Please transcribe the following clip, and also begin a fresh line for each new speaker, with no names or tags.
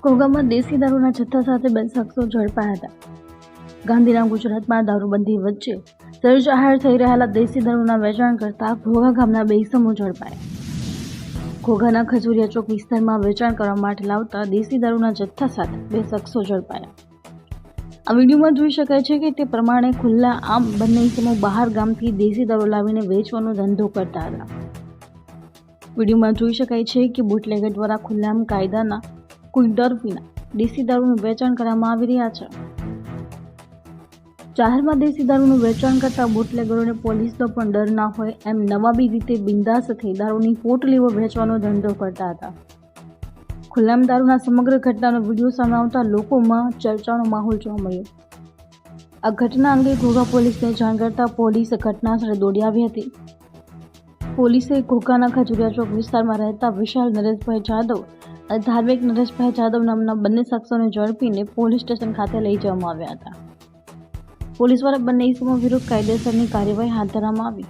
ઘોઘામાં દેશી દારૂના જથ્થા સાથે 2 શખ્સો ઝડપાયા હતા। ગાંધીના ગુજરાતમાં દારૂબંધી વચ્ચે જળજાહેર થઈ રહેલા દેશી દારૂના વેચાણ કરતા ઘોઘા ગામના 2 ઇસમો ઝડપાયા। ઘોઘાના ખજુરિયા ચોક વિસ્તારમાં વેચાણ કરવા માટે લાવતા દેશી દારૂના જથ્થા સાથે 2 શખ્સો ઝડપાયા। આ વિડીયોમાં જોઈ શકાય છે કે તે પ્રમાણે ખુલ્લા આમ બંને ઇસમો બહાર ગામથી દેશી દારૂ લાવીને વેચવાનો ધંધો કરતા હતા। વિડીયોમાં જોઈ શકાય છે કે બુટલેગર દ્વારા ખુલ્લામ કાયદાના કોઈ ડર વિના દેશી દારૂનું વેચાણ કરવામાં આવી રહ્યા છે। જાહેરમાં દેશી દારૂનું વેચાણ કરતા બુટલેગરોને પોલીસનો પણ ડર ના હોય એમ નવાબી રીતે બિંદાસ થઈ દારૂની પોટલીઓ વેચવાનો ધંધો કરતા હતા। ખુલ્લામ દારૂના સમગ્ર ઘટનાનો વિડીયો સામે આવતા લોકોમાં ચર્ચાનો માહોલ જોવા મળ્યો। આ ઘટના અંગે ઘોઘા પોલીસને જાણ કરતા પોલીસ ઘટનાસ્થળે દોડી આવી હતી। પોલીસે ઘોઘાના ખજુરિયા ચોક વિસ્તારમાં રહેતા વિશાલ નરેશભાઈ જાદવ અને ધાર્મિક નરેશભાઈ જાદવ નામના બંને શખ્સોને ઝડપીને પોલીસ સ્ટેશન ખાતે લઈ જવામાં આવ્યા હતા। પોલીસ દ્વારા બંને ઇસમો વિરુદ્ધ કાયદેસરની કાર્યવાહી હાથ ધરવામાં આવી।